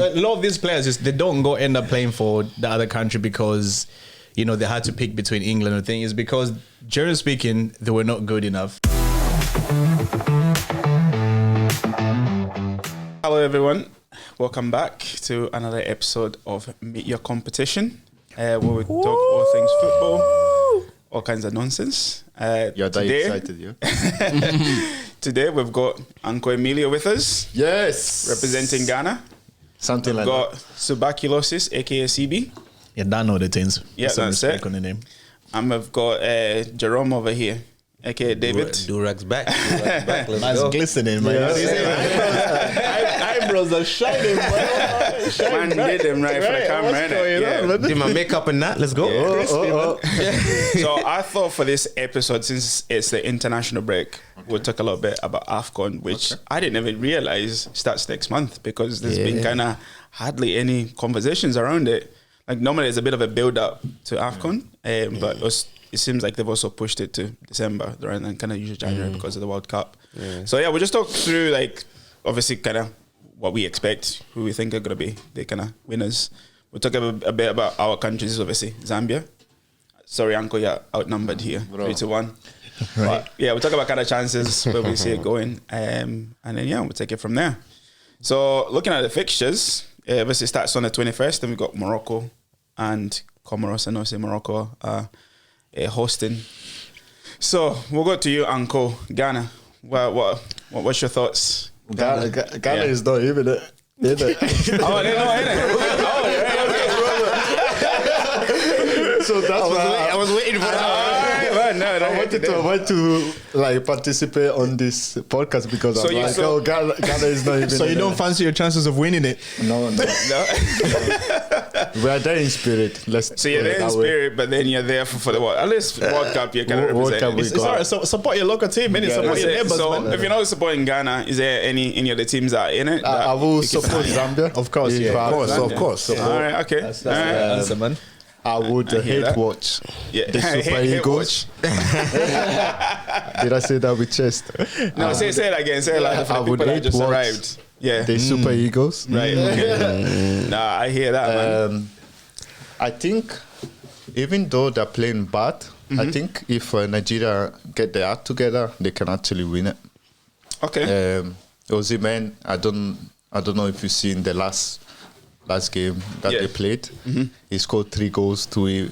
A lot of these players, they don't go end up playing for the other country because, you know, they had to pick between England and thing. Is because, generally speaking, they were not good enough. Hello everyone, welcome back to another episode of Meet Your Competition, where we talk all things football, all kinds of nonsense. You're today, excited, yeah? Today we've got Uncle Emilio with us. Yes. Representing Ghana. Something We've like got tuberculosis, aka CB. Yeah, don't know the things. Yeah, that's it. On the name. And we've got Jerome over here, aka David. Durag's back. Let's Man's go. glistening, man. Eyebrows are shining, Man did them right for the camera, innit? Did my makeup and that. Let's go. So I thought for this episode, since it's the international break, we'll talk a little bit about AFCON, which I didn't even realize starts next month because there's been kind of hardly any conversations around it. Like normally there's a bit of a build up to AFCON, but it seems like they've also pushed it to December rather than kind of usually January because of the World Cup. So yeah, we'll just talk through like obviously kind of what we expect, who we think are going to be the kind of winners. We'll talk a bit about our countries, obviously Zambia. Sorry, Uncle, you're outnumbered here, 3-1. Right. But yeah, we'll talk about kind of chances where we see it going, and then yeah, we'll take it from there. So looking at the fixtures, obviously it starts on the 21st, and we've got Morocco and Comoros, and obviously Morocco hosting. So we'll go to you, Uncle. Ghana. What's your thoughts? Ghana is not even it. Oh, they know, innit? So that's why I was waiting for that. I wanted to like participate on this podcast because Ghana is not even. So you don't fancy your chances of winning it? No. We are there in spirit. So you're there in spirit, but then you're there for the what? At least World Cup, you can represent. Sorry, so support your local team, man. Support your neighbors, so man. if you're not supporting Ghana, is there any of the teams that are in it? I will support Zambia, of course. Of course. All right, okay. That's the answer, man. I would hate watch the Super Eagles. Did I say that with chest? No, say it again. Say it like for the people that just arrived. Yeah, the Super Eagles. Right. Okay. Nah, I hear that, man. I think even though they're playing bad, I think if Nigeria get their act together, they can actually win it. Okay. Osimhen, I don't know if you've seen the last game that they played. He scored 3 goals to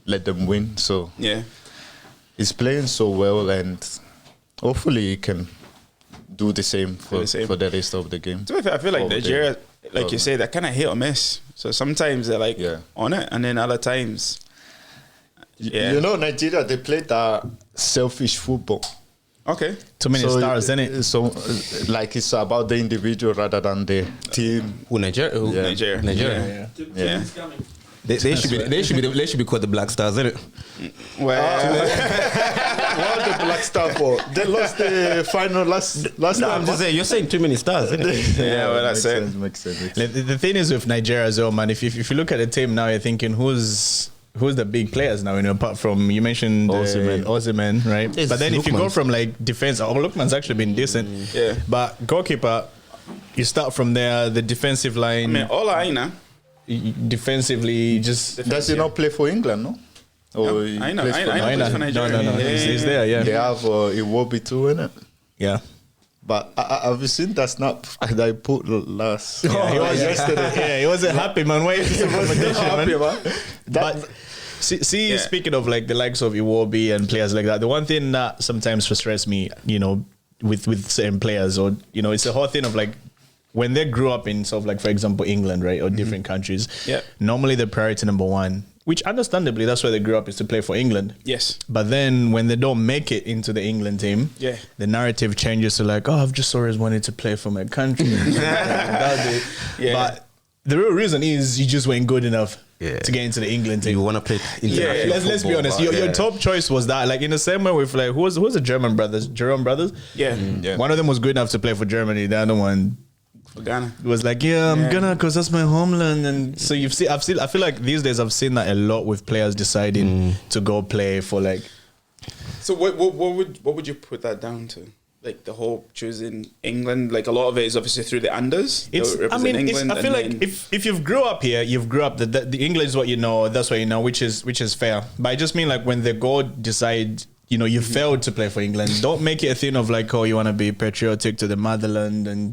let them win. So he's playing so well, and hopefully he can do the same for the rest of the game. I feel like Nigeria, like you say, they're kind of hit or miss. So sometimes they're like on it, and then other times, you know, Nigeria, they play that selfish football. Okay. Too many stars, isn't it? So, like, it's about the individual rather than the team. Nigeria. Yeah. They should be called the Black Stars, isn't it? Well, what the Black Star for? They lost the final last No, I'm just saying, you're saying too many stars, isn't it? yeah, well, that's it. Makes sense. The thing is with Nigeria as well, man. If you look at the team now, you're thinking who's the big players now? You know, apart from you mentioned Osimhen, right? It's but then if you go Lookman's. from like defense, Lookman's actually been decent. Yeah. But goalkeeper, you start from there. The defensive line. I mean, all I know. Defensively, just does he not play for England? No. Or I know. no. He's there. Yeah. They have Iwobi too, innit? Yeah. But have you seen that snap that I put last? He was yesterday. Yeah, he wasn't happy, man. Why is the competition, man? But speaking of like the likes of Iwobi and players like that, the one thing that sometimes frustrates me, you know, with certain players, or you know, it's the whole thing of like when they grew up in sort of like, for example, England, right, or different countries. Yeah. Normally, the priority number one, which understandably that's where they grew up, is to play for England. Yes. But then when they don't make it into the England team, the narrative changes to like, oh, I've just always wanted to play for my country. But the real reason is you just weren't good enough to get into the England team. You want to play international football. Let's be honest. Your top choice was that. Like in the same way with like, who was the German brothers? Jerome brothers? Yeah. One of them was good enough to play for Germany. The other one for Ghana. It was like, I'm gonna, because that's my homeland. And so I feel like these days I've seen that a lot with players deciding to go play for like. So what would you put that down to? like the whole choosing England? Like a lot of it is obviously through the unders. I feel like if you've grew up here, you've grew up. The English is what you know. That's what you know, which is fair. But I just mean like when the God decide, you know, you failed to play for England. Don't make it a thing of like, oh, you want to be patriotic to the motherland and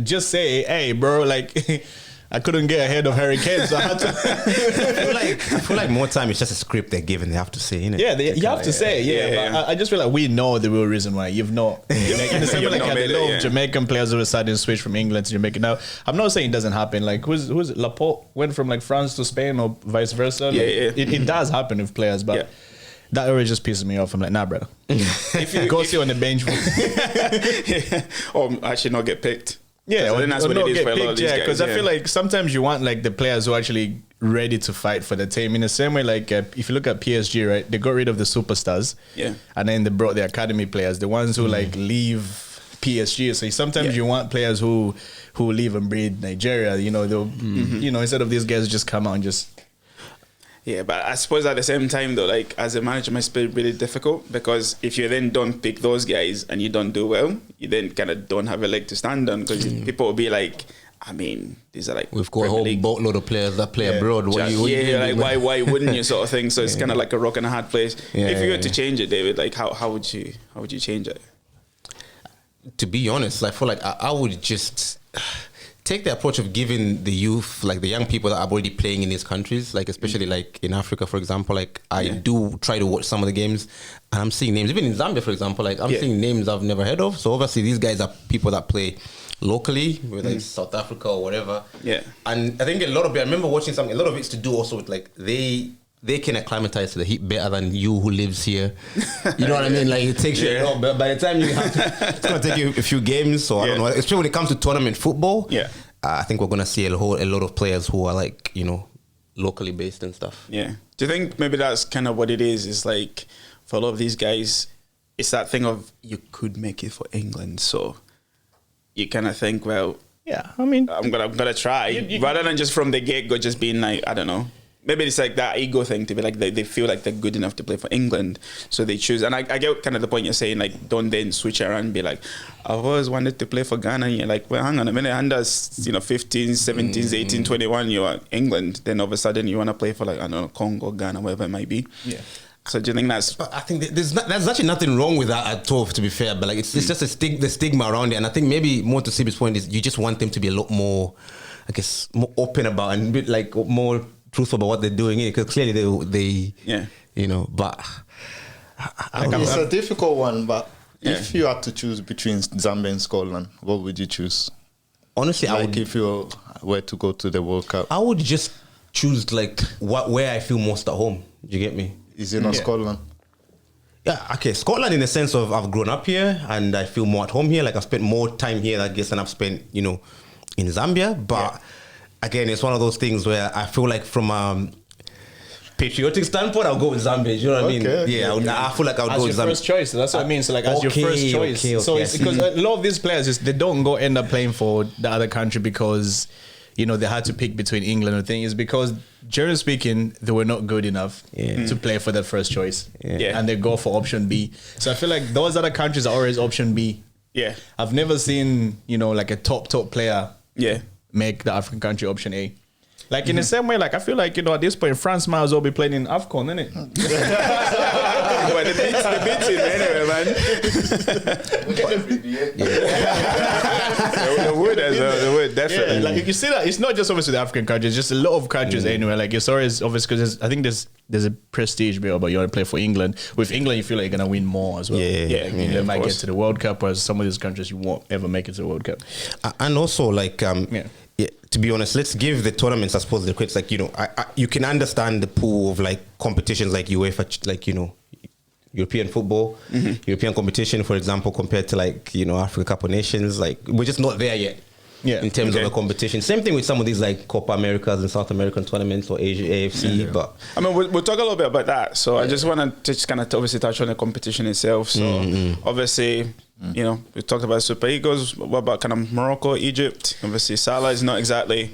just say, hey, bro, like. I couldn't get ahead of Hurricanes, so I had to. I feel like more time it's just a script they're given. They have to say, innit? Yeah, you have to say, but I just feel like we know the real reason why you've not. Like, in the same way, like had a lot of Jamaican players who decided to switch from England to Jamaica. Now, I'm not saying it doesn't happen. Like, who's Laporte went from like France to Spain or vice versa. Like, it does happen with players, but. That always just pisses me off. I'm like, nah, brother. If you go sit on the bench, or actually not get picked. Yeah, then that's what it is for a lot of these guys. Because I feel like sometimes you want like the players who are actually ready to fight for the team. In the same way, like if you look at PSG, right, they got rid of the superstars, and then they brought the academy players, the ones who like leave PSG. So sometimes you want players who live and breathe Nigeria. You know, they'll you know, instead of these guys just come out and just. Yeah, but I suppose at the same time though, like as a manager, it must be really difficult because if you then don't pick those guys and you don't do well, you then kind of don't have a leg to stand on because people will be like, I mean, these are like we've got a whole boatload of players that play abroad. Why wouldn't you sort of thing? So it's kind of like a rock and a hard place. If you were to change it, David, like how would you change it? To be honest, I feel like I would just. Take the approach of giving the youth, like the young people that are already playing in these countries, like especially like in Africa, for example, like I do try to watch some of the games and I'm seeing names, even in Zambia, for example, like I'm seeing names I've never heard of. So obviously these guys are people that play locally, whether it's South Africa or whatever. Yeah. And I think a lot of it, I remember watching something, a lot of it's to do also with like they can acclimatize to the heat better than you who lives here. You know what I mean? Like it takes you a lot, but by the time you have to, it's going to take you a few games. So I don't know, especially when it comes to tournament football. Yeah. I think we're going to see a lot of players who are like, you know, locally based and stuff. Yeah. Do you think maybe that's kind of what it is? It's like for a lot of these guys, it's that thing of you could make it for England. So you kind of think, well, yeah, I mean, I'm gonna try rather than just from the get-go just being like, I don't know. Maybe it's like that ego thing to be like they feel like they're good enough to play for England, so they choose. And I get kind of the point you're saying, like don't then switch around and be like, I've always wanted to play for Ghana. And you're like, well, hang on a minute, under 15, 17, 18, 21, you're England. Then all of a sudden you want to play for like, I don't know, Congo, Ghana, whatever it might be. Yeah. So do you think that's? I think there's actually nothing wrong with that at all, to be fair. But like it's just the stigma around it, and I think maybe more to Sibi's point is you just want them to be a lot more, I guess, more open about and a bit like more truthful about what they're doing, because clearly they you know, but it's a difficult one. But if you had to choose between Zambia and Scotland, what would you choose? Honestly, like if you were to go to the World Cup, I would just choose like where I feel most at home. Do you get me? Is it not Scotland? Yeah, okay. Scotland in the sense of I've grown up here and I feel more at home here. Like I've spent more time here, I guess, than I've spent, you know, in Zambia. But again, it's one of those things where I feel like from a patriotic standpoint, I'll go with Zambia. You know what I mean? Yeah, I feel like I'll go with Zambia. As your first choice. That's what I mean. So like as your first choice. So it's because a lot of these players, they don't go end up playing for the other country because, you know, they had to pick between England and the thing is because, generally speaking, they were not good enough to play for that first choice. And they go for option B. So I feel like those other countries are always option B. Yeah. I've never seen, you know, like a top player make the African country option A. Like in the same way, like I feel like, you know, at this point, France might as well be playing in AFCON, innit? Well, the beats it anyway, man. The wood, definitely. Yeah, like you see that it's not just obviously the African countries, just a lot of countries anyway. Like it's always obviously because I think there's a prestige bit about you want to play for England. With England, you feel like you're gonna win more as well. They might get to the World Cup, whereas some of these countries you won't ever make it to the World Cup. And also, like, to be honest, let's give the tournaments, I suppose, the critics. Like, you know, you can understand the pool of like competitions like UEFA, like, you know, European football, European competition, for example, compared to like, you know, Africa Cup of Nations. Like, we're just not there yet. In terms of the competition. Same thing with some of these like Copa Americas and South American tournaments or Asia, AFC. But I mean, we'll talk a little bit about that. So I just want to just kind of obviously touch on the competition itself. So obviously, you know, we talked about Super Eagles. What about kind of Morocco, Egypt? Obviously, Salah is not exactly,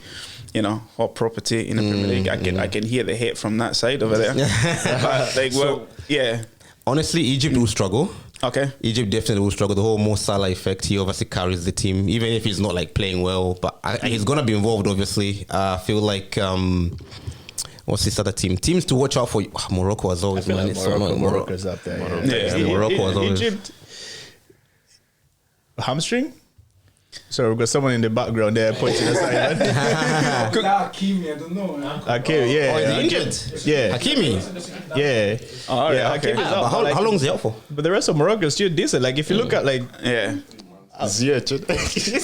you know, hot property in the Premier League. I can hear the hate from that side over there. But like, honestly, Egypt will struggle. Okay. Egypt definitely will struggle. The whole Mo Salah effect, he obviously carries the team, even if he's not like playing well. But he's going to be involved, obviously. I feel like, what's this other team? Teams to watch out for. Morocco as always, man. Like Morocco's up there. Morocco as always. Egypt, hamstring? Sorry, we've got someone in the background there pointing us out. Hakimi, I don't know. Hakimi, yeah. Oh, is he injured? Yeah. Hakimi? Yeah. Oh, yeah, okay. Hakimi's out, But how long is he out for? But the rest of Morocco is still decent. Like, if you look at, like... Yeah. Ziyech. He's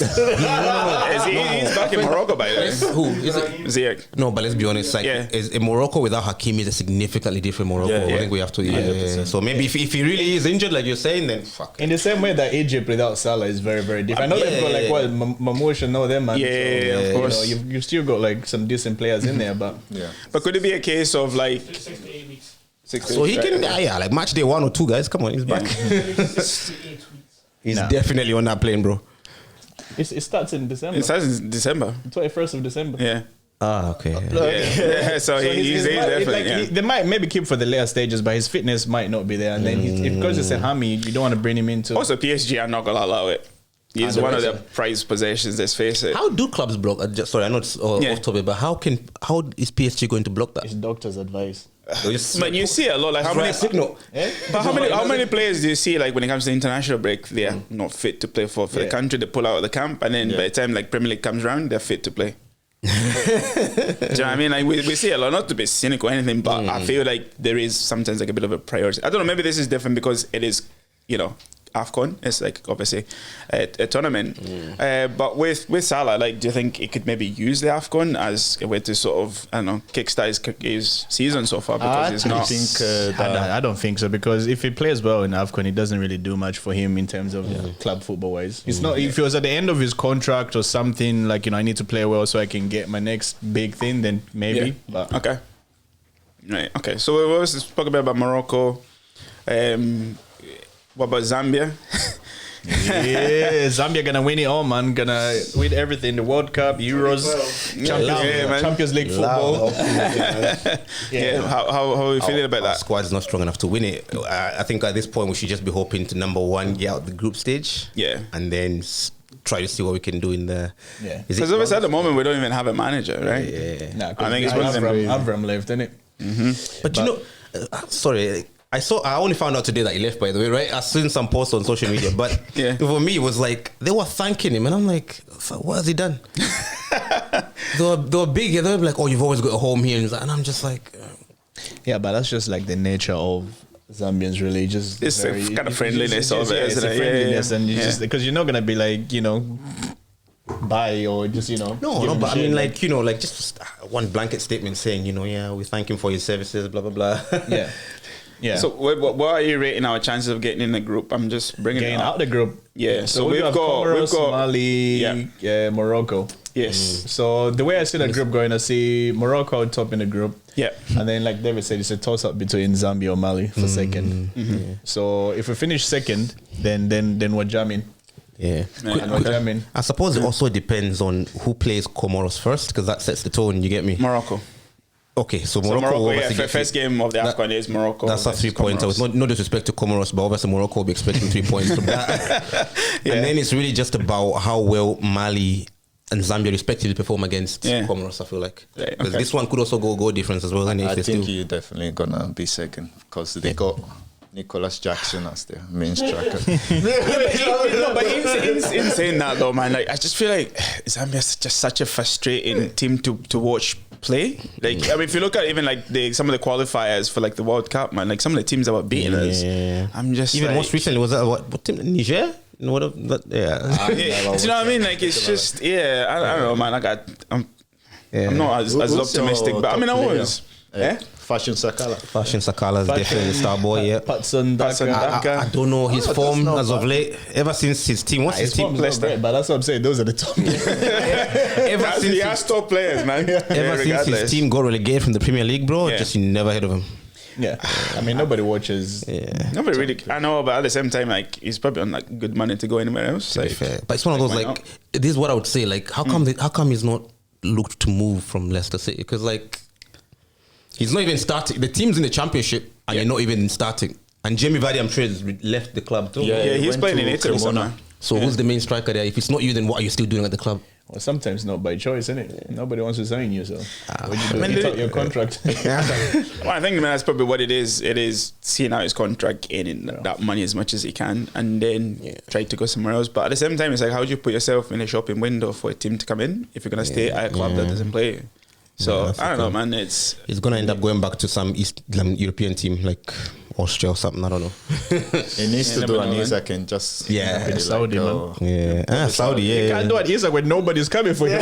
back in Morocco, by the way. Who? Is it? Ziyech. No, but let's be honest. Like, is in Morocco without Hakimi is a significantly different Morocco. Yeah, yeah. I think we have to. So maybe if he really is injured, like you're saying, then fuck. In the same way that Egypt without Salah is very, very different. I know they've got like Mamouche and all them, man. Yeah, of course. You know, you've still got like some decent players in there, but But could it be a case of like 6 to 8 weeks. So he can, like match day 1 or 2, guys. Come on, he's back. 6 to 8 weeks. He's definitely on that plane, bro. it starts in December. It starts in December. 21st of December. Yeah. Ah, okay. Yeah. So he's definitely. they might maybe keep for the later stages, but his fitness might not be there. And then because it's a hammy, you don't want to bring him into. Also, PSG are not gonna allow it. He's one of the prized possessions. Let's face it. How do clubs block? Sorry, I know it's off topic, but how is PSG going to block that? It's doctor's advice. But you see a lot like how many signal? But how many players do you see like when it comes to international break they are not fit to play for the country, they pull out of the camp, and then by the time like Premier League comes around they're fit to play. Do you know what I mean? Like we see a lot, not to be cynical or anything, but I feel like there is sometimes like a bit of a priority. I don't know, maybe this is different because it is, you know, AFCON. It's like obviously a tournament. But with Salah, like, do you think he could maybe use the AFCON as a way to sort of, I don't know, kickstart his season so far? Because I don't think so, because if he plays well in AFCON, it doesn't really do much for him in terms of club football wise. It's not, if he was at the end of his contract or something, like, you know, I need to play well so I can get my next big thing, then maybe. But okay. Right. Okay. So we spoke a bit about Morocco. What about Zambia? Zambia gonna win it all, man. Gonna win everything: the World Cup, Euros, Champions League football. How are we feeling about that? Our squad is not strong enough to win it. I think at this point we should just be hoping to number one, get out the group stage, and then try to see what we can do in the. Because obviously at the moment we don't even have a manager, right? I think it's Avram left, isn't it? But you know, sorry. I only found out today that he left, by the way, right? I've seen some posts on social media, but for me, it was like, they were thanking him, and I'm like, what has he done? they were big, they were like, oh, you've always got a home here, and I'm just like... Yeah, but that's just like the nature of Zambians, really. Just it's a kind of friendliness of it, isn't it? Friendliness, and you just, because you're not going to be like, you know... buy or just, you know, no, but I mean, like, you know, like just one blanket statement saying, you know, we thank him for his services, blah blah blah. Yeah. So what are you rating our chances of getting in the group? I'm just bringing getting it out the group. Yeah. So we've got Mali, Morocco. Yes. So the way I see the group going, I see Morocco top in the group. Yeah. And then, like David said, it's a toss up between Zambia or Mali for second. So if we finish second, then we're jamming. Yeah. I suppose it also depends on who plays Comoros first, because that sets the tone. You get me? Morocco. Okay, so Morocco first game of the AFCON is Morocco. That's a 3 pointer. No disrespect to Comoros, but obviously Morocco will be expecting 3 points from that. And then it's really just about how well Mali and Zambia respectively perform against Comoros, I feel like. Because this one could also go different as well. I think you're definitely going to be second, because they got Nicholas Jackson as their main striker. But in saying that though, man, like I just feel like Zambia is just such a frustrating team to watch play. Like I mean, if you look at even like some of the qualifiers for like the World Cup, man, like some of the teams that were beating us, I'm just even like, most recently was that what team? Niger? No, do you know what I mean? Like it's just I don't know, man. I'm not as optimistic, but I mean I was. Fashion Sakala. Fashion Sakala is definitely the star boy, Patson Daka. I don't know his form as of late. Ever since his team, what's his team? Great, but that's what I'm saying. Those are the top. Ever since he has top players, man. Ever since his team got relegated from the Premier League, bro, just you never heard of him. Yeah, I mean nobody watches. Nobody really. I know, but at the same time, like he's probably on like good money to go anywhere else. Like, but it's one of those like this is what I would say. Like how come he's not looked to move from Leicester City? Because like. He's not even starting. The team's in the Championship, and you're not even starting. And Jamie Vardy, I'm sure, has left the club too. Yeah, he's went playing to in Italy Cremona. somewhere. So who's the main striker there? If it's not you, then what are you still doing at the club? Well, sometimes not by choice, innit? Nobody wants to sign you, so what you do? Eat up your contract. Well, I think, man, that's probably what it is. It is seeing out his contract, gaining that money as much as he can, and then try to go somewhere else. But at the same time, it's like, how do you put yourself in a shopping window for a team to come in if you're going to stay at a club that doesn't play? So, I don't know, man. He's going to end up going back to some East European team like Austria or something. I don't know. He needs to do an Isaac and just Saudi, man. Yeah, Saudi. Yeah, You can't do it Isaac when nobody's coming for you.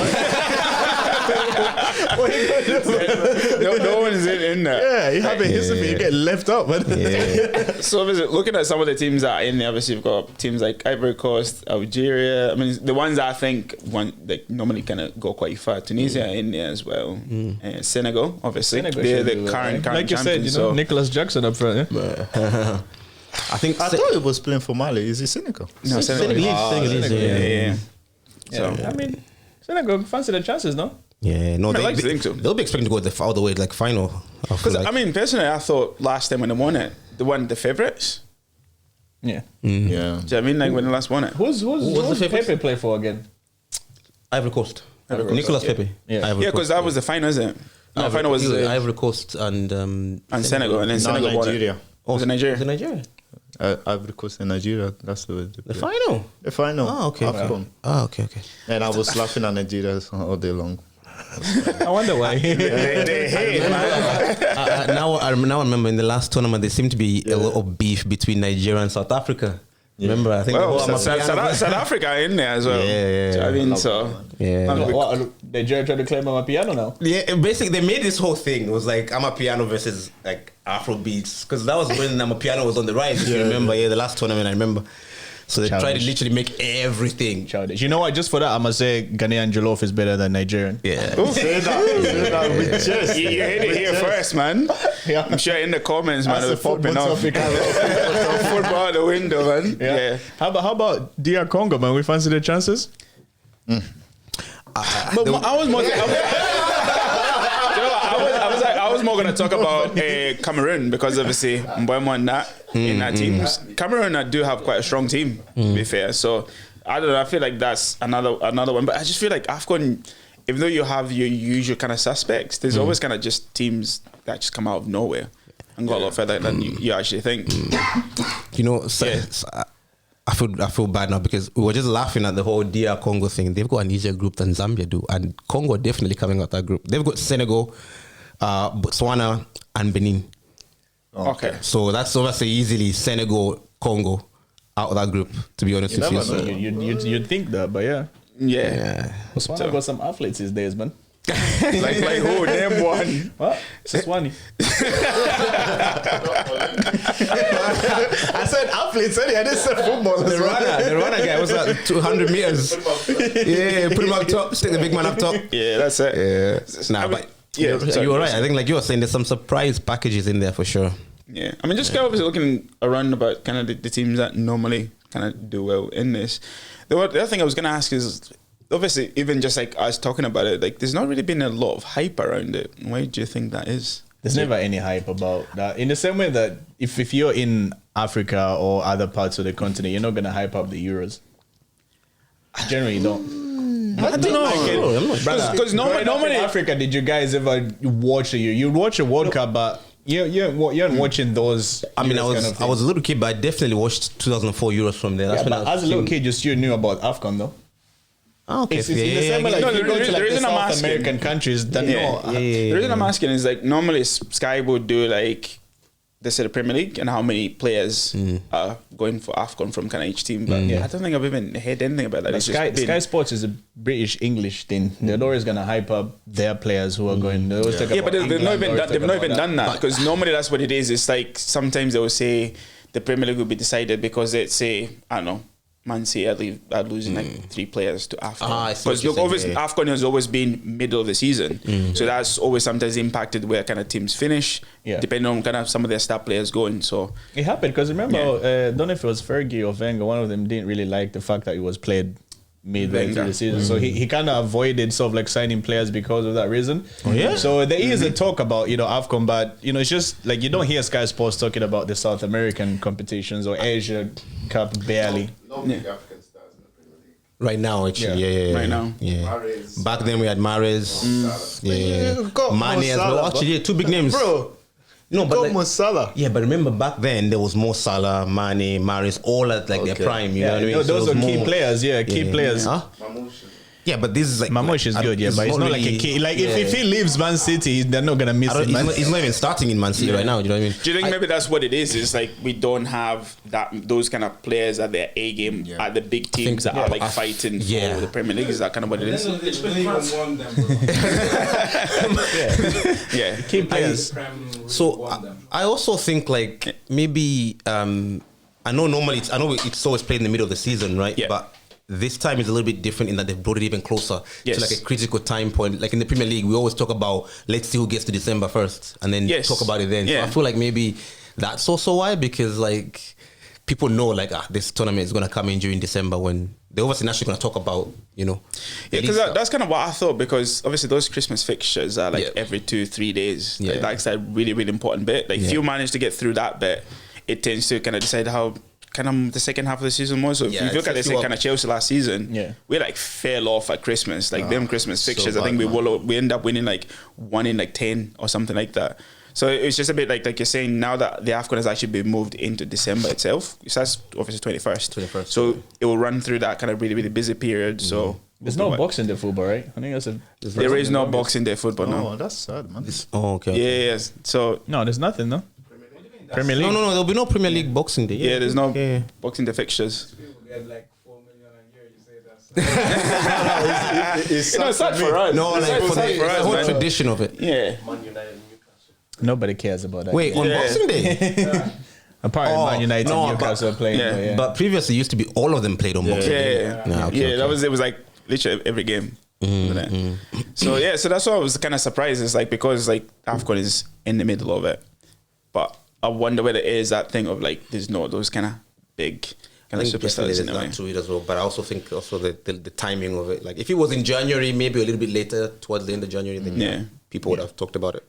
no one's in there. Yeah, you have a history, you get left out, man. So obviously, looking at some of the teams that are in there, obviously you've got teams like Ivory Coast, Algeria. I mean, the ones that I think normally kind of go quite far. Tunisia are in there as well. Senegal, obviously, they're the current like you said, champions. Nicholas Jackson up front. Yeah? I thought he was playing for Mali. Is he Senegal? No, Senegalese. Yeah. So I mean, Senegal fancy the chances, no? Yeah, no, I like to think so. They'll be expecting to go all the way, like final. Because I mean, personally, I thought last time when they won it, they won the favourites. Yeah. Do you know what I mean? Like when they last won it. Who's the Pepe play for again? Ivory Coast. Nicolas Nicolas Pepe. Yeah, because that was the final, isn't it? No, the final was Ivory Coast and Senegal, and then Senegal won Nigeria. it. Was it Nigeria? Was it Nigeria? Ivory Coast and Nigeria. That's the final. The final. Oh, okay. AFCON. Oh, okay. And I was laughing at Nigeria all day long. I wonder why. They hate, man. Now I remember in the last tournament there seemed to be a lot of beef between Nigeria and South Africa. Remember, I think South Africa in there as well. Yeah. Do you know what I mean? So What, Nigeria trying to claim I'm a piano now? Yeah, basically they made this whole thing. It was like I'm a piano versus like Afro beats, because that was when I'm a piano was on the rise. If you remember, the last tournament I remember. So they tried to literally make everything childish. You know what? Just for that, I must say Ghanaian jollof is better than Nigerian. Yeah. Say that with chest. you heard it here first, man. Yeah. I'm sure in the comments, man, That's it'll a popping football off. topic. Football out the window, man. Yeah. How about DR Congo, man? We fancy the chances? But I was more. I was more going to talk about Cameroon, because obviously Mbeumo and that in that team. Cameroon do have quite a strong team, to be fair. So I don't know. I feel like that's another one. But I just feel like AFCON, even though you have your usual kind of suspects, there's always kind of just teams that just come out of nowhere and go a lot further than you actually think. You know, I feel bad now because we were just laughing at the whole DR Congo thing. They've got an easier group than Zambia do, and Congo definitely coming out that group. They've got Senegal, Botswana, and Benin. Okay. So that's obviously easily Senegal, Congo out of that group, to be honest with you. So, You'd think that, but yeah. Botswana got some athletes these days, man. like who? Name one. What? Siswani. I said athletes, I didn't say football. the runner guy was at 200 meters. Yeah, put him up top, stick the big man up top. Yeah, that's it. Yeah. You were right. I think like you were saying, there's some surprise packages in there for sure. Yeah, I mean, just kind of obviously looking around about kind of the teams that normally kind of do well in this. The other thing I was going to ask is, obviously, even just like us talking about it, like there's not really been a lot of hype around it. Why do you think that is? There's never any hype about that. In the same way that if you're in Africa or other parts of the continent, you're not going to hype up the Euros. Generally, you don't. I don't know. Because normally in Africa, did you guys ever watch the Euro? You watch a World Cup, but you're watching those. I mean, I was a little kid, but I definitely watched 2004 Euros from there. That's when I was as a little kid, you still knew about AFCON, though. Oh, okay. It's in the same way, like, No, you go to like there the isn't a South masking. American countries that know. The reason I'm asking is like normally Sky would do like they say the Premier League and how many players are going for AFCON from kind of each team. But I don't think I've even heard anything about that. Sky Sports is a British English thing. They're always gonna hype up their players who are going. They always talk Yeah, about but they've not England, even done that because normally that's what it is. It's like sometimes they will say the Premier League will be decided because it's say I don't know. Man City are losing like 3 players to AFCON. Because obviously AFCON has always been middle of the season. So that's always sometimes impacted where kind of teams finish, depending on kind of some of their star players going. So it happened because remember, I don't know if it was Fergie or Wenger, one of them didn't really like the fact that it was played midway through the season. So he kind of avoided sort of like signing players because of that reason. Oh, yeah? So there is a talk about, AFCON, but, it's just like you don't hear Sky Sports talking about the South American competitions or Asia Cup barely. No big African stars in the Premier League. Right now, actually, yeah. Right now. Yeah. Mahrez, Back then we had Mahrez, Mane as well. Actually, yeah, two big names. Bro, No, but like, Mo Salah. yeah, but remember back then there was more Salah, Mane, Mahrez, all at like their prime. You know what I mean? those So are it was key more- players. Yeah, key players. Huh? Mamouche. Yeah, but this is like Mamosh is good, yeah, but he's not like a key. Like if he leaves Man City, they're not gonna miss him. He's not even starting in Man City right now. Do you know what I mean? Do you think maybe that's what it is? It's like we don't have those kind of players at their A game at the big teams that are like fighting for the Premier League. Is that kind of what it is? They didn't even won them, bro. Yeah. Key players. So I also think like maybe I know normally it's always played in the middle of the season, right? Yeah. But this time is a little bit different in that they've brought it even closer Yes. to like a critical time point. Like in the Premier League, we always talk about let's see who gets to December first, and then talk about it then. Yeah. So I feel like maybe that's also why, because like people know like this tournament is gonna come in during December when they're obviously naturally gonna talk about Yeah, because that's kind of what I thought, because obviously those Christmas fixtures are like every 2-3 days. Yeah. Like, that's a really, really important bit. Like if you manage to get through that bit, it tends to kind of decide how kind of the second half of the season was. So if you look at this kind of Chelsea last season, we like fell off at Christmas. Like them Christmas fixtures, I think we end up winning like 1 in like 10 or something like that. So it's just a bit like you're saying, now that the AFCON has actually been moved into December itself. So that's obviously 21st. So it will run through that kind of really, really busy period. So There's no Boxing Day football, right? I think there is no Boxing Day football now. Oh, that's sad, man. okay. Yeah, yes. So no, there's nothing, no. Premier League. No, there'll be no Premier League Boxing Day. yeah, there's no Boxing Day fixtures. People get like 4 million a year. You say that's. It's No, it's sad for us. No, It's like sad for the for us, whole man. tradition of it. Yeah. Nobody cares about that. Wait, on Yeah. Boxing Day? apparently Man United no, and Newcastle are playing. yeah. But yeah. But previously it used to be all of them played on Boxing Day. Yeah. Nah, okay, It okay. was like literally every game. So yeah, so that's why I was kind of surprised. It's like, because like AFCON is in the middle of it, but I wonder whether it is that thing of like there's no those kind of big kind I of think definitely superstars there's in a way. that to it as well. But I also think also the timing of it. Like if it was in January, maybe a little bit later, towards the end of January, then people would have talked about it.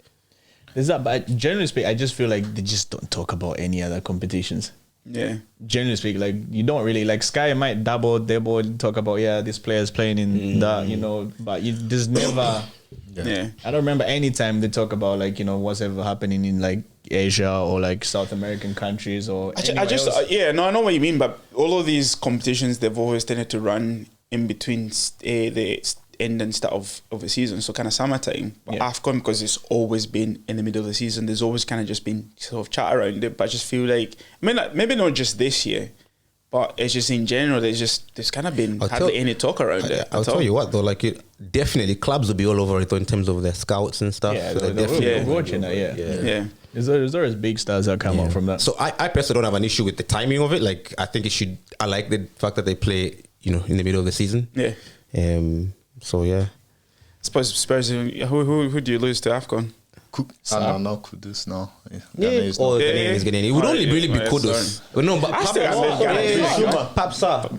There's that, but generally speaking, I just feel like they just don't talk about any other competitions. Yeah. Generally speaking, like you don't really like Sky might double talk about this player's playing in that, but you just never. Yeah. I don't remember any time they talk about like what's ever happening in like Asia or like South American countries or. I anywhere just else. I know what you mean, but all of these competitions, they've always tended to run in between the end and start of the season, so kind of summertime. But AFCON, because it's always been in the middle of the season, there's always kind of just been sort of chat around it. But I just feel like, I mean, like, maybe not just this year, but it's just in general, there's kind of been hardly any talk around it. I'll tell you what though, like definitely clubs will be all over it though, in terms of their scouts and stuff. Yeah, So they're definitely watching that. Yeah. There's always big stars that come out from that. So I personally don't have an issue with the timing of it. Like I think I like the fact that they play, in the middle of the season. Yeah. So yeah. Spurs, who do you lose to AFCON? I don't know Kudus now. Ghanaian is getting. It would only really be Kudus. But no, but Pap Sarr,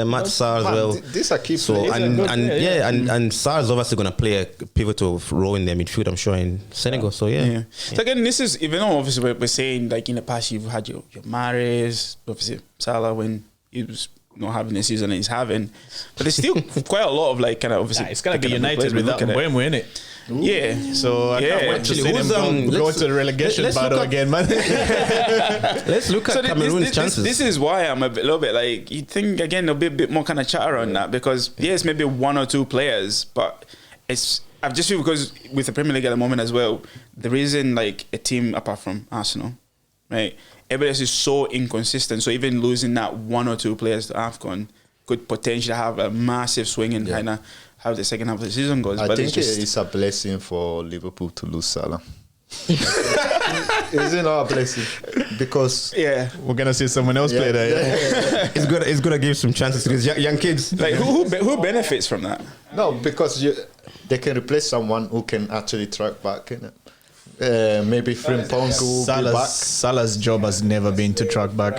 Matt Sarr as well. These are key So players. and Sarr is obviously going to play a pivotal role in their midfield, I'm sure, in Senegal. So yeah. So again, this is, even though obviously we're saying like in the past you've had your Mahrez, obviously Salah when he was not having the season that he's having, but there's still quite a lot of like kind of obviously. It's gonna be United with that Mbeumo in it. Yeah. So I can't wait to see them go to the relegation battle again, man. Let's look at Cameroon's chances. This is why I'm a little bit like, you think again there'll be a bit more kind of chat around that, because yes, maybe 1 or 2 players, but I've just feel, because with the Premier League at the moment as well, there isn't like a team apart from Arsenal, right? Everybody else is so inconsistent. So even losing that 1 or 2 players to AFCON could potentially have a massive swing in kind of how the second half of the season goes. I but think it's a blessing for Liverpool to lose Salah. Is it not a blessing? Because we're gonna see someone else play there. It's gonna give some chances to these young kids. Like who benefits from that? No, because they can replace someone who can actually track back, innit? Maybe Frimpong will be back. Salah's job has never been to track back.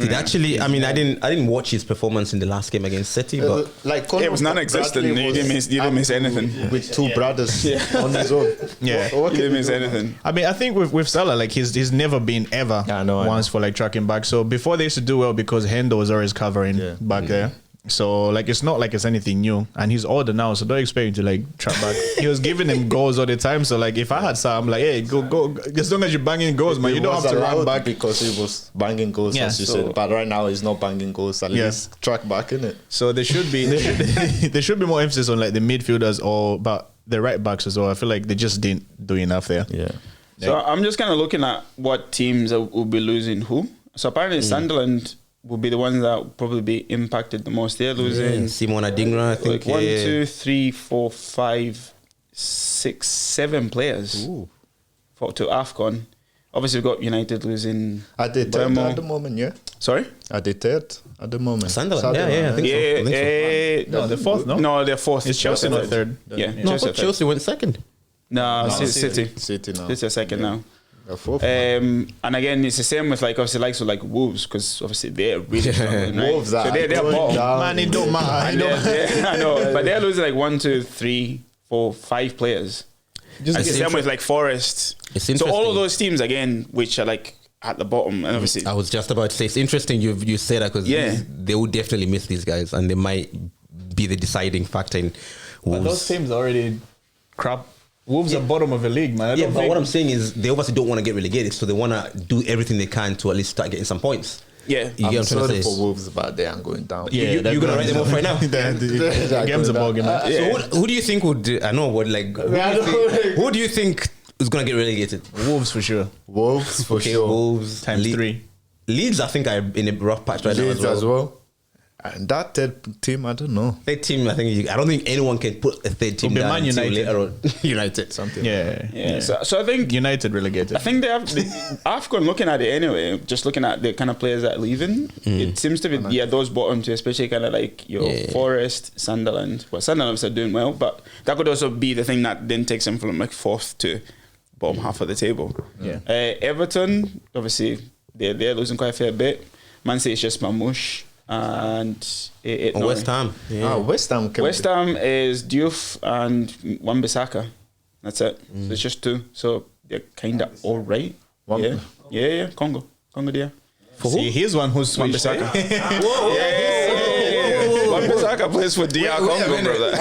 Did actually? I mean, I didn't watch his performance in the last game against City, but like it was non-existent. You didn't miss anything with two brothers on his own. Yeah, you didn't miss anything. I mean, I think with Salah, like he's never been ever once for like tracking back. So before they used to do well because Hendo was always covering back there. So like it's not like it's anything new, and he's older now, so don't expect him to like track back. He was giving him goals all the time. So like if I had Sam, like hey, go as long as you're banging goals, man, you don't have to run back because he was banging goals, as you said. But right now he's not banging goals. At least track back, innit? So there should be there should be more emphasis on like the midfielders but the right backs as well. I feel like they just didn't do enough there. Yeah. So I'm just kind of looking at what teams will be losing who. So apparently Sunderland will be the ones that will probably be impacted the most. They're losing Simon Adingra, I think. Like 1, 2, 3, 4, 5, 6, 7 players to AFCON. Obviously, we've got United losing. Are they third at the moment? Yeah. Sorry? Are they third at the moment? Sunderland. Yeah, I think so. No, they're fourth. No, they're fourth. It's Chelsea not third. Yeah, No, I thought Chelsea went second. No, City. City now. City are second now. Fourth, and again, it's the same with like obviously likes of like Wolves, because obviously they're really struggling, right? Wolves so they're bottom. Man, it don't matter. I know, but they're losing like 1, 2, 3, 4, 5 players. Just the same with like Forest. So all of those teams again, which are like at the bottom, and obviously I was just about to say it's interesting you say that because they will definitely miss these guys, and they might be the deciding factor in Wolves. But those teams are already crap. Wolves are bottom of the league, man. But what I'm saying is they obviously don't want to get relegated, so they want to do everything they can to at least start getting some points. Yeah, I'm sorry for Wolves, but they aren't going down. Yeah, you're going to write them off right now. The game's a ball game. So who do you think would? I know what like. Who do you think is going to get relegated? Wolves for sure. Wolves for sure. Wolves times 3. Leeds, I think, are in a rough patch right now as well. And that third team, I don't know. Third team, I don't think anyone can put a third team down. Man United. Later on. United, something. Yeah. So I think United relegated. I think they have AFCON. Looking at it anyway, just looking at the kind of players that are leaving, it seems to be those bottom two, especially kind of like your Forest, Sunderland. Well, Sunderland are doing well, but that could also be the thing that then takes them from like fourth to bottom half of the table. Yeah. Everton, obviously, they're losing quite a fair bit. Man City is just Mamouche. And West Ham. Yeah. West Ham is Diouf and Wan-Bissaka. That's it. So it's just 2. So they're kind of all right. Yeah. Congo there. See, here's one who's switched. Wan-Bissaka. Wan-Bissaka plays for DR Congo, brother.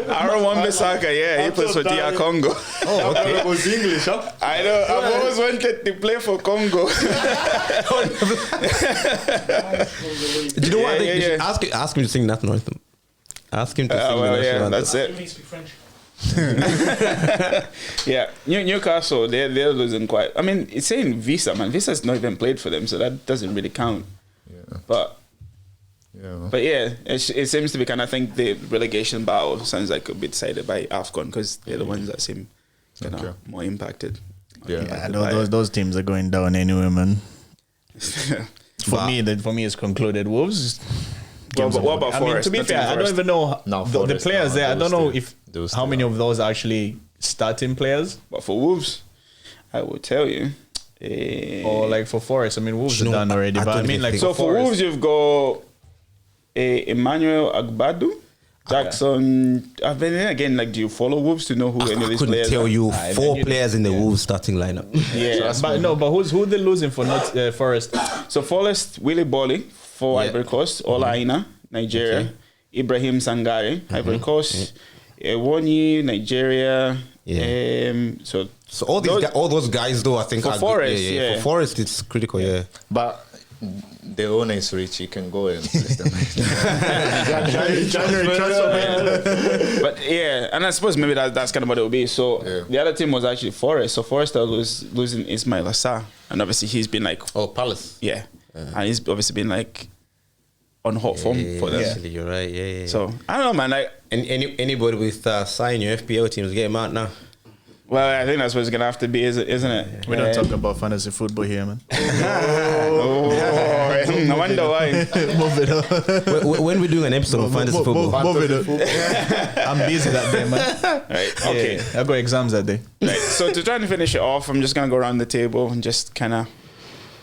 Aaron Wan-Bissaka, he plays for DR Congo. Oh, okay. It was English, huh? I know. I've always wanted to play for Congo. Do you know what? Ask him to sing national anthem. Ask him to sing the national anthem. That's it. Let me speak French. Newcastle, they're losing quite. I mean, it's saying Visa, man. Visa's not even played for them, so that doesn't really count. Yeah. But it seems to be kind of, I think the relegation battle sounds like it'll be decided by AFCON, because they're the ones that seem more impacted. Those teams are going down anyway, man. For me, it's concluded. Wolves. What about Forest? I mean, to be fair, I don't even know the players there. I don't know how many of those are actually starting players. But for Wolves, I will tell you. Or like for Forest, I mean, Wolves are done already. But I mean, like so for Wolves, you've got Emmanuel Agbadu, Jackson. But then again, like, do you follow Wolves to know who any of these players? I couldn't tell you 4 players in the Wolves starting lineup. Yeah, but who they losing for? Not Forest. So Forest, Willy Bolly for Ivory Coast, Ola Aina, Nigeria, Ibrahim Sangare, Ivory Coast, Ewonyi, Nigeria. So all those guys, though, I think for Forest, for Forest, it's critical, But the owner is rich; he can go and place them. January transfer. But and I suppose maybe that's kind of what it will be. So the other team was actually Forest. So Forest was losing Ismail Assar, and obviously he's been like Palace, and he's obviously been like on hot form for them. Actually, you're right. So I don't know, man. Like anybody with sign your FPL teams, get them out now. Well, I think that's what it's gonna have to be, isn't it? We don't talk about fantasy football here, man. No wonder why. Move it up. When we're doing an episode of fantasy football, move it up. I'm busy that day, man. Right. Okay. I got exams that day. Right. So to try and finish it off, I'm just gonna go around the table and just kind of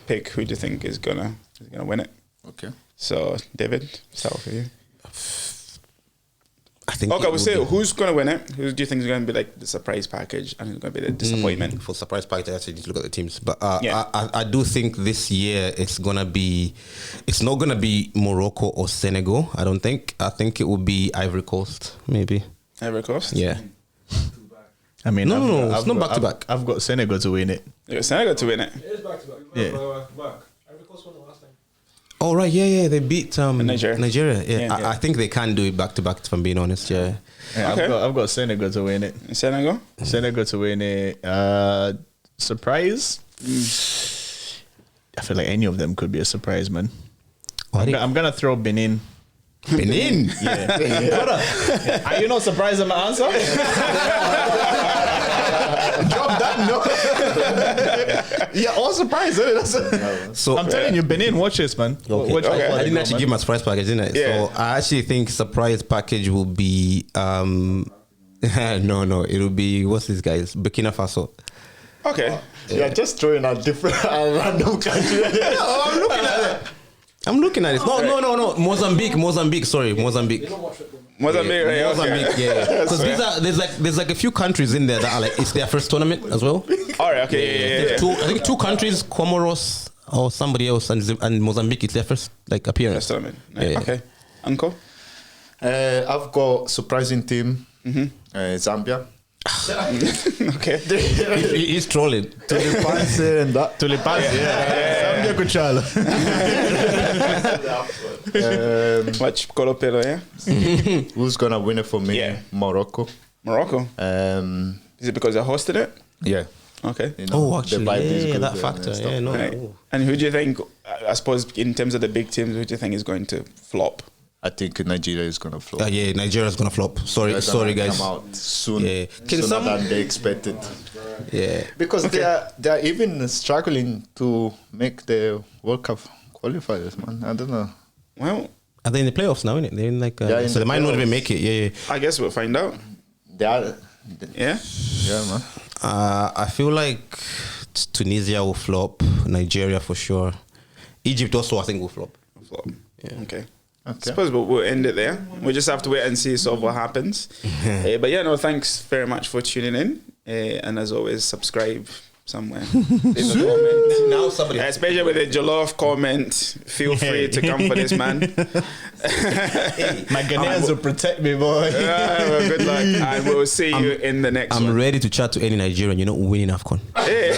pick who do you think is gonna win it? Okay. So, David, start off with you. I think. Okay, we'll say who's gonna win it. Who do you think is gonna be like the surprise package, and who's gonna be the disappointment? For surprise package, I actually need to look at the teams, but I do think this year it's not gonna be Morocco or Senegal. I don't think. I think it will be Ivory Coast, maybe. Ivory Coast. Yeah. I mean, No, it's not back to back. I've got Senegal to win it. You got Senegal to win it. It is back to back. Yeah. Back. Ivory Coast won the last time. Oh right, yeah, they beat Nigeria. Nigeria. Yeah, Yeah. I think they can do it back to back. If I'm being honest, yeah. Yeah, Okay. I've got Senegal to win it. Senegal. Senegal to win it. Surprise? I feel like any of them could be a surprise, man. I'm gonna throw Benin. Benin. Yeah. Are you not surprised at my answer? Drop that no. Yeah, all surprised. So I'm telling you, Benin, watch this, man. Okay. Watch Okay. how far I they didn't go, actually man. give my surprise package, didn't I? Yeah. So I actually think surprise package will be no, it'll be what's this guys? Burkina Faso. Okay. Yeah, just throwing a different random country. I'm looking at it. No. Mozambique. Sorry, Mozambique. They don't watch football. Mozambique, right? Mozambique, Okay. yeah. Because there's like a few countries in there that are like it's their first tournament as well. All right. Okay. Yeah. I think two countries, Comoros or somebody else, and Mozambique. It's their first like appearance. First tournament. Yeah. Okay. Uncle. I've got surprising team. Zambia. Okay. He's trolling. Tulipanse and that. Tulipanse, yeah. Zambia Kuchala. Watch Colopelo, yeah. Who's gonna win it for me? Yeah. Morocco. Morocco. Is it because they hosted it? Yeah. Okay. You know, Oh, actually, the vibe is yeah, good that and factor. stuff. Yeah, no. Right. And who do you think? I suppose in terms of the big teams, who do you think is going to flop? I think Nigeria is gonna flop. Yeah, Nigeria's gonna flop. Sorry, They're gonna guys. Come out soon, Yeah. sooner than they expected. Yeah. Because they are even struggling to make the World Cup qualifiers, man. I don't know. Well, Are they in the playoffs now? Innit? They're in like Yeah, in so the they might not even playoffs. make it. Yeah. I guess we'll find out. They are. Yeah. Yeah, man. I feel like Tunisia will flop. Nigeria for sure. Egypt also, I think, will flop. Flop. Yeah. Okay. Okay. Suppose we'll end it there. We'll just have to wait and see sort of what happens. But yeah, no, thanks very much for tuning in. And as always, subscribe somewhere. Leave a comment. Now somebody. Especially with the Jollof comment, feel free to come for this, man. My Ghanaians will protect me, boy. Well, good luck. And we'll see you in the next I'm one. ready to chat to any Nigerian. You're not winning AFCON. Hey.